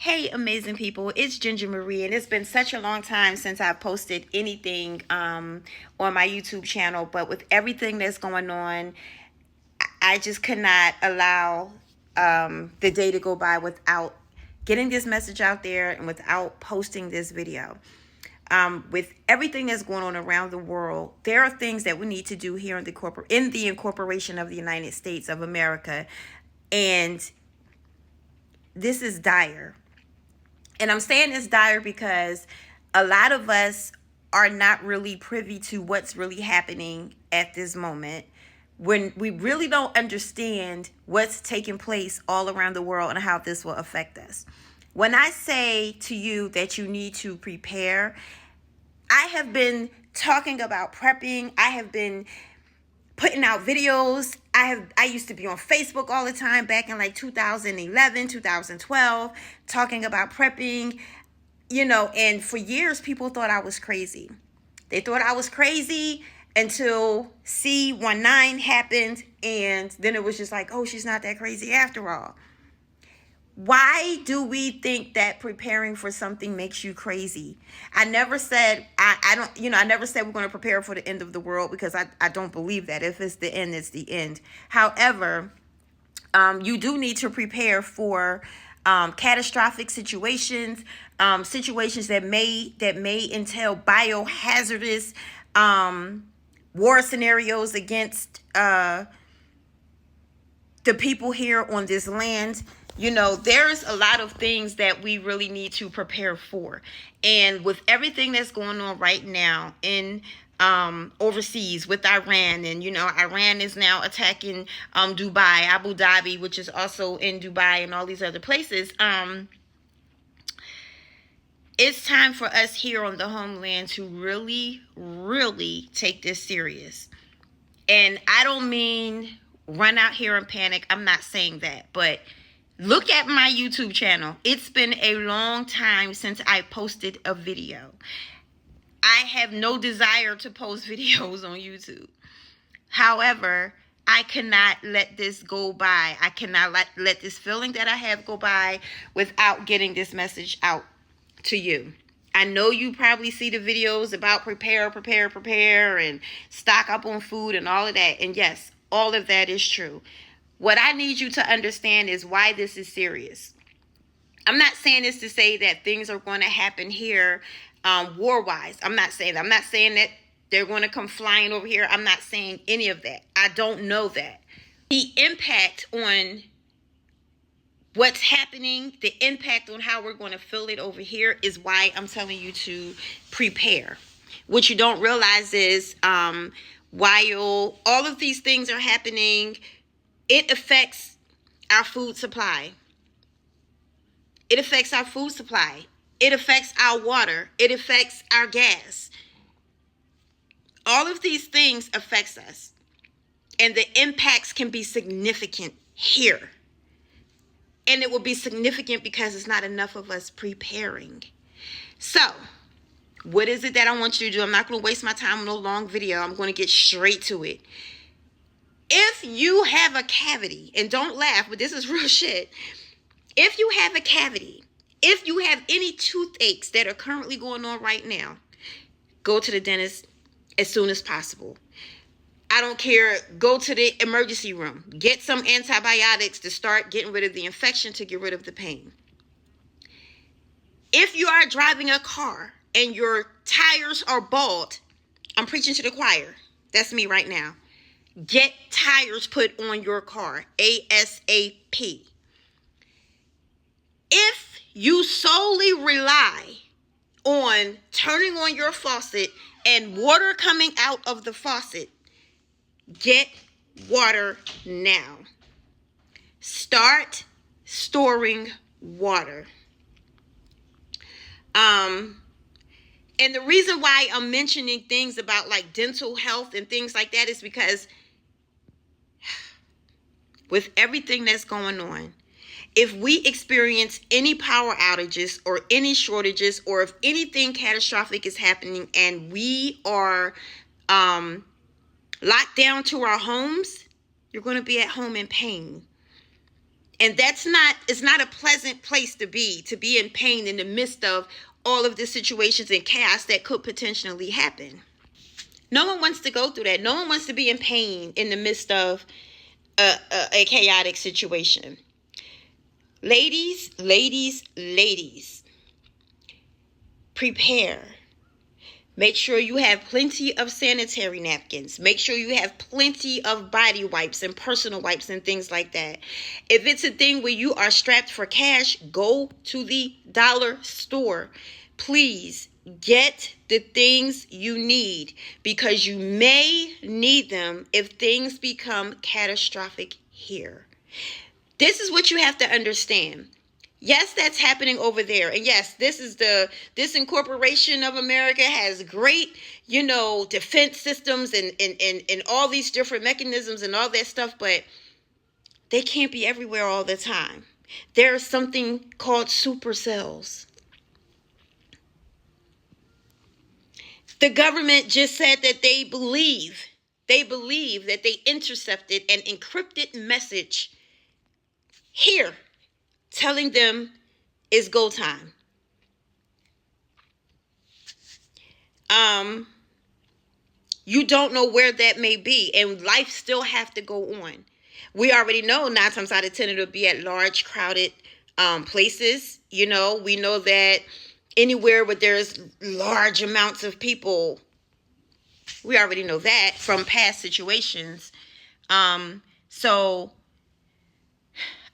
Hey, amazing people, it's Ginger Marie, and it's been such a long time since I've posted anything on my YouTube channel. But with everything that's going on, I just could not allow the day to go by without getting this message out there and without posting this video. With everything that's going on around the world, there are things that we need to do here in the incorporation of the United States of America, and this is dire. And I'm saying it's dire because a lot of us are not really privy to what's really happening at this moment, when we really don't understand what's taking place all around the world and how this will affect us. When I say to you that you need to prepare, I have been talking about prepping. I have been putting out videos. I used to be on Facebook all the time back in like 2011, 2012, talking about prepping, and for years people thought I was crazy. They thought I was crazy until C19 happened, and then it was just like, oh, she's not that crazy after all. Why do we think that preparing for something makes you crazy? I never said I never said we're going to prepare for the end of the world, because I don't believe that. If it's the end, it's the end. However, you do need to prepare for catastrophic situations, situations that may entail biohazardous war scenarios against the people here on this land. There's a lot of things that we really need to prepare for. And with everything that's going on right now in overseas with Iran, and Iran is now attacking Dubai, Abu Dhabi, which is also in Dubai, and all these other places. It's time for us here on the homeland to really, really take this serious. And I don't mean run out here and panic. I'm not saying that, but look at my YouTube channel. It's been a long time since I posted a video. I have no desire to post videos on YouTube. However, I cannot let this go by. I cannot let this feeling that I have go by without getting this message out to you. I know you probably see the videos about prepare, and stock up on food and all of that. And yes, all of that is true. What I need you to understand is why this is serious. I'm not saying this to say that things are going to happen here war-wise. I'm not saying that they're going to come flying over here. I'm not saying any of that. I don't know that. The impact on what's happening, the impact on how we're going to feel it over here, is why I'm telling you to prepare. What you don't realize is while all of these things are happening, it affects our food supply. It affects our food supply. It affects our water. It affects our gas. All of these things affects us. And the impacts can be significant here. And it will be significant because it's not enough of us preparing. So, what is it that I want you to do? I'm not going to waste my time on a long video. I'm going to get straight to it. If you have a cavity, and don't laugh, but this is real shit. If you have a cavity, if you have any toothaches that are currently going on right now, go to the dentist as soon as possible. I don't care. Go to the emergency room. Get some antibiotics to start getting rid of the infection, to get rid of the pain. If you are driving a car and your tires are bald, I'm preaching to the choir. That's me right now. Get tires put on your car ASAP. If you solely rely on turning on your faucet and water coming out of the faucet, get water now. Start storing water. And the reason why I'm mentioning things about like dental health and things like that is because with everything that's going on, if we experience any power outages or any shortages, or if anything catastrophic is happening and we are locked down to our homes, you're going to be at home in pain. And it's not a pleasant place to be in pain in the midst of all of the situations and chaos that could potentially happen. No one wants to go through that. No one wants to be in pain in the midst of a chaotic situation. Ladies, prepare. Make sure you have plenty of sanitary napkins. Make sure you have plenty of body wipes and personal wipes and things like that. If it's a thing where you are strapped for cash, go to the dollar store. Please get the things you need, because you may need them if things become catastrophic here. This is what you have to understand. Yes, that's happening over there. And yes, this incorporation of America has great, defense systems and all these different mechanisms and all that stuff, but they can't be everywhere all the time. There's something called supercells. The government just said that they believe that they intercepted an encrypted message here telling them it's go time. You don't know where that may be, and life still have to go on. We already know 9 times out of 10 it'll be at large, crowded places. We know that anywhere where there's large amounts of people, we already know that from past situations. So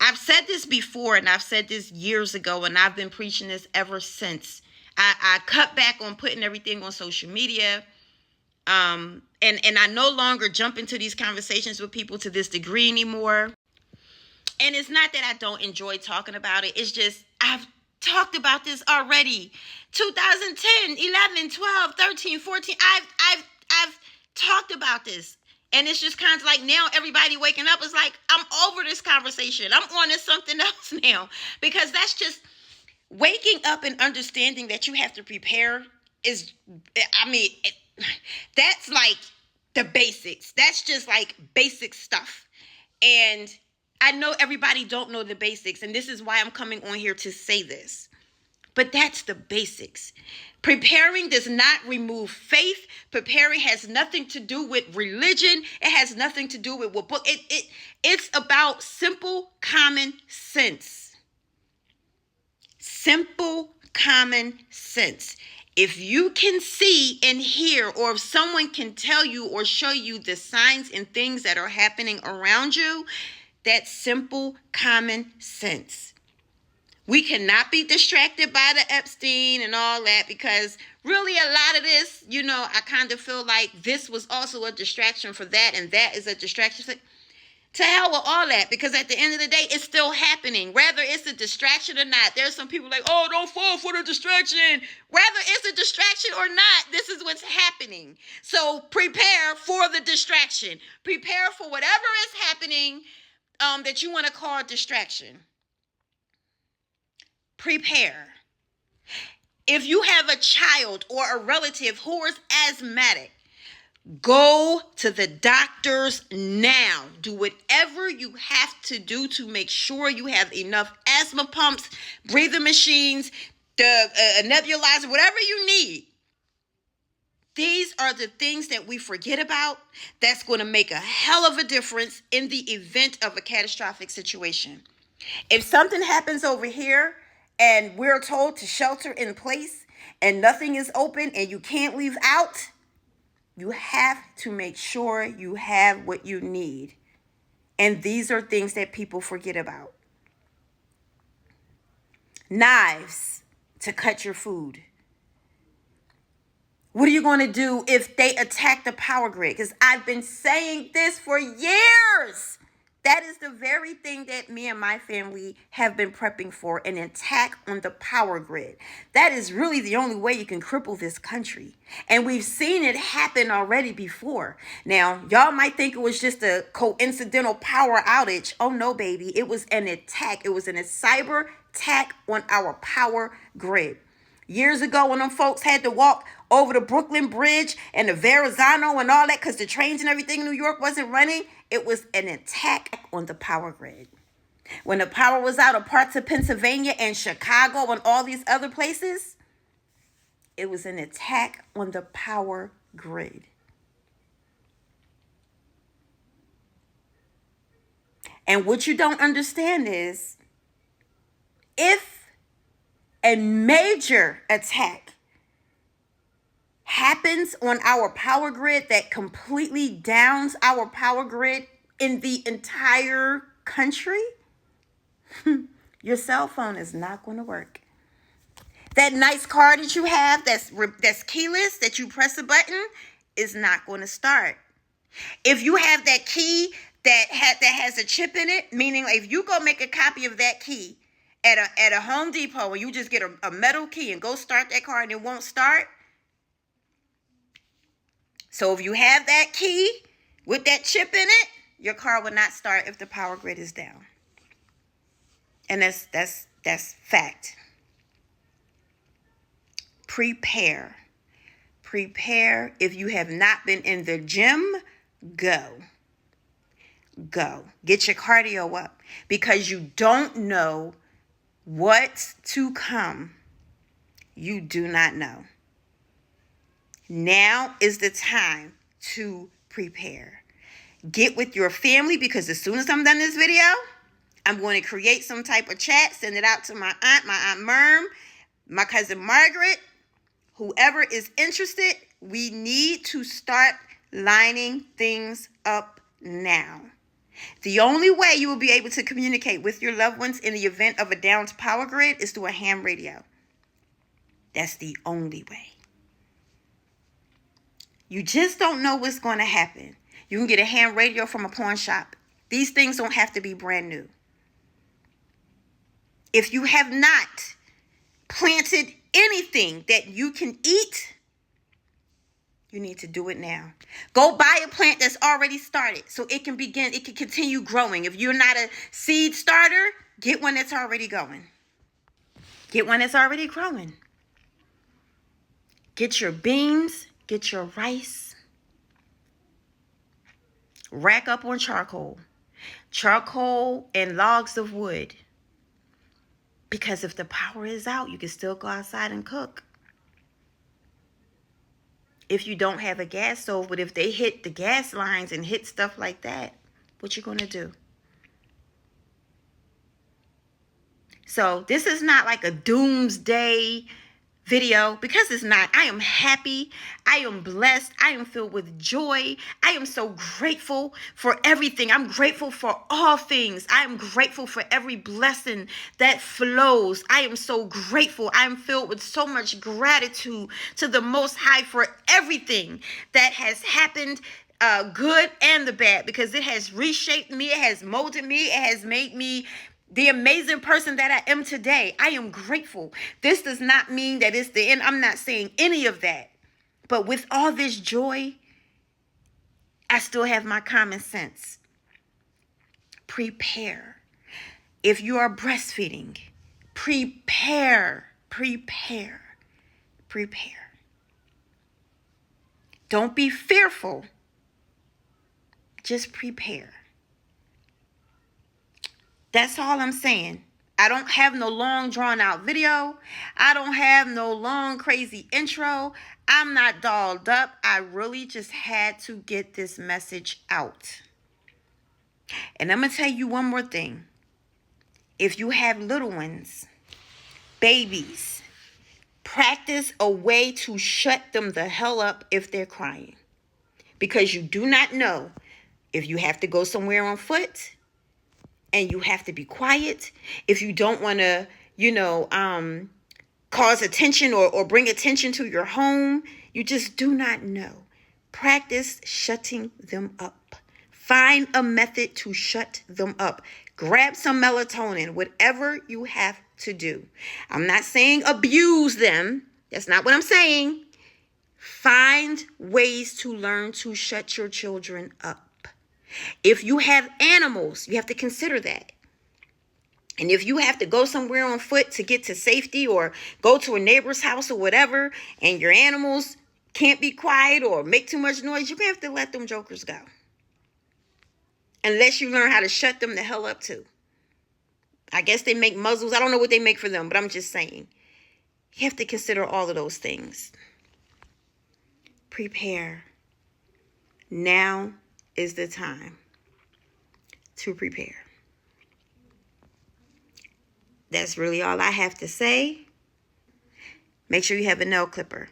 I've said this before, and I've said this years ago, and I've been preaching this ever since. I cut back on putting everything on social media. And I no longer jump into these conversations with people to this degree anymore. And it's not that I don't enjoy talking about it. It's just I've talked about this already. 2010, 11, 12, 13, 14. I've talked about this. And it's just kind of like now everybody waking up is like, I'm over this conversation. I'm on to something else now. Because that's just waking up and understanding that you have to prepare is, that's like the basics. That's just like basic stuff. And I know everybody don't know the basics. And this is why I'm coming on here to say this. But that's the basics. Preparing does not remove faith. Preparing has nothing to do with religion. It has nothing to do with what book. It's about simple common sense. Simple common sense. If you can see and hear, or if someone can tell you or show you the signs and things that are happening around you, that's simple common sense. We cannot be distracted by the Epstein and all that, because really a lot of this, I kind of feel like this was also a distraction for that, and that is a distraction. To hell with all that, because at the end of the day, it's still happening. Whether it's a distraction or not, there's some people like, oh, don't fall for the distraction. Whether it's a distraction or not, this is what's happening. So prepare for the distraction. Prepare for whatever is happening that you want to call a distraction. Prepare. If you have a child or a relative who is asthmatic, go to the doctors now. Do whatever you have to do to make sure you have enough asthma pumps, breathing machines, the nebulizer, whatever you need. These are the things that we forget about that's going to make a hell of a difference in the event of a catastrophic situation. If something happens over here and we're told to shelter in place and nothing is open and you can't leave out, you have to make sure you have what you need. And these are things that people forget about. Knives to cut your food. What are you going to do if they attack the power grid? Because I've been saying this for years. That is the very thing that me and my family have been prepping for, an attack on the power grid. That is really the only way you can cripple this country. And we've seen it happen already before. Now, y'all might think it was just a coincidental power outage. Oh, no, baby. It was an attack. It was a cyber attack on our power grid. Years ago, when them folks had to walk over the Brooklyn Bridge and the Verrazano and all that because the trains and everything in New York wasn't running, it was an attack on the power grid. When the power was out of parts of Pennsylvania and Chicago and all these other places, it was an attack on the power grid. And what you don't understand is, if a major attack happens on our power grid that completely downs our power grid in the entire country, your cell phone is not going to work. That nice car that you have that's keyless, that you press a button, is not going to start. If you have that key that has a chip in it, meaning if you go make a copy of that key at a Home Depot and you just get a metal key and go start that car and it won't start. So if you have that key with that chip in it, your car will not start if the power grid is down. And that's fact. Prepare. If you have not been in the gym, go. Get your cardio up, because you don't know what's to come. You do not know. Now is the time to prepare. Get with your family, because as soon as I'm done this video, I'm going to create some type of chat, send it out to my Aunt Merm, my cousin Margaret, whoever is interested. We need to start lining things up now. The only way you will be able to communicate with your loved ones in the event of a downed power grid is through a ham radio. That's the only way. You just don't know what's going to happen. You can get a ham radio from a pawn shop. These things don't have to be brand new. If you have not planted anything that you can eat, you need to do it now. Go buy a plant that's already started so it can continue growing. If you're not a seed starter, get one that's already going. Get one that's already growing. Get your beans, get your rice. Rack up on charcoal. Charcoal and logs of wood. Because if the power is out, you can still go outside and cook. If you don't have a gas stove, but if they hit the gas lines and hit stuff like that, what you going to do? So this is not like a doomsday video, because it's not. I am happy. I am blessed. I am filled with joy. I am so grateful for everything. I'm grateful for all things. I am grateful for every blessing that flows. I am so grateful. I am filled with so much gratitude to the Most High for everything that has happened, good and the bad, because it has reshaped me. It has molded me. It has made me the amazing person that I am today. I am grateful. This does not mean that it's the end. I'm not saying any of that. But with all this joy, I still have my common sense. Prepare. If you are breastfeeding, prepare. Don't be fearful. Just prepare. That's all I'm saying. I don't have no long drawn out video. I don't have no long crazy intro. I'm not dolled up. I really just had to get this message out. And I'm going to tell you one more thing. If you have little ones, babies, practice a way to shut them the hell up if they're crying. Because you do not know if you have to go somewhere on foot, and you have to be quiet. If you don't want to, cause attention or bring attention to your home, you just do not know. Practice shutting them up. Find a method to shut them up. Grab some melatonin, whatever you have to do. I'm not saying abuse them. That's not what I'm saying. Find ways to learn to shut your children up. If you have animals, you have to consider that. And if you have to go somewhere on foot to get to safety, or go to a neighbor's house or whatever, and your animals can't be quiet or make too much noise, you're going to have to let them jokers go. Unless you learn how to shut them the hell up too. I guess they make muzzles. I don't know what they make for them, but I'm just saying. You have to consider all of those things. Prepare. Now is the time to prepare. That's really all I have to say. Make sure you have a nail clipper.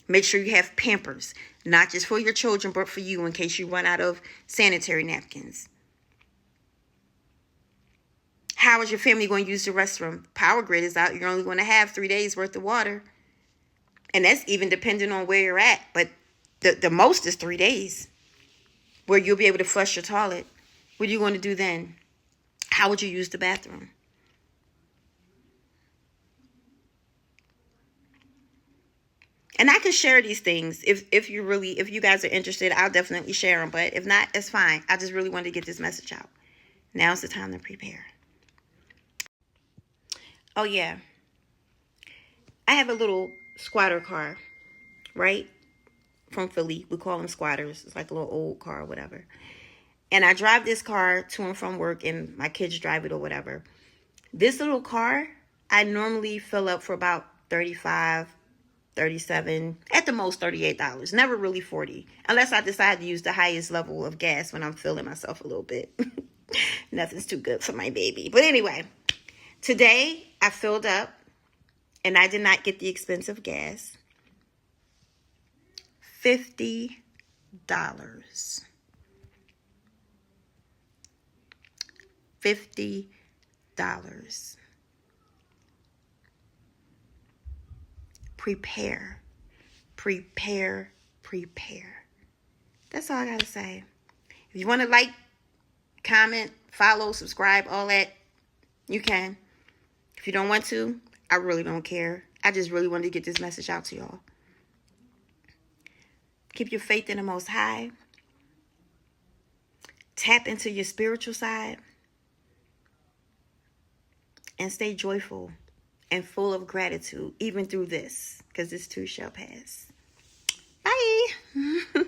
Make sure you have Pampers, not just for your children, but for you in case you run out of sanitary napkins. How is your family going to use the restroom? Power grid is out. You're only going to have 3 days worth of water. And that's even depending on where you're at. But the most is 3 days where you'll be able to flush your toilet. What are you going to do then? How would you use the bathroom? And I can share these things if you guys are interested. I'll definitely share them. But if not, it's fine. I just really wanted to get this message out. Now's the time to prepare. Oh yeah, I have a little squatter car, right? From Philly. We call them squatters. It's like a little old car or whatever. And I drive this car to and from work, and my kids drive it or whatever. This little car, I normally fill up for about $35, $37, at the most $38. Never really $40, unless I decide to use the highest level of gas when I'm feeling myself a little bit. Nothing's too good for my baby. But anyway, today I filled up, and I did not get the expensive gas. $50. $50. Prepare. Prepare. Prepare. That's all I gotta say. If you want to like, comment, follow, subscribe, all that, you can. If you don't want to, I really don't care. I just really wanted to get this message out to y'all. Keep your faith in the Most High. Tap into your spiritual side. And stay joyful and full of gratitude, even through this, because this too shall pass. Bye.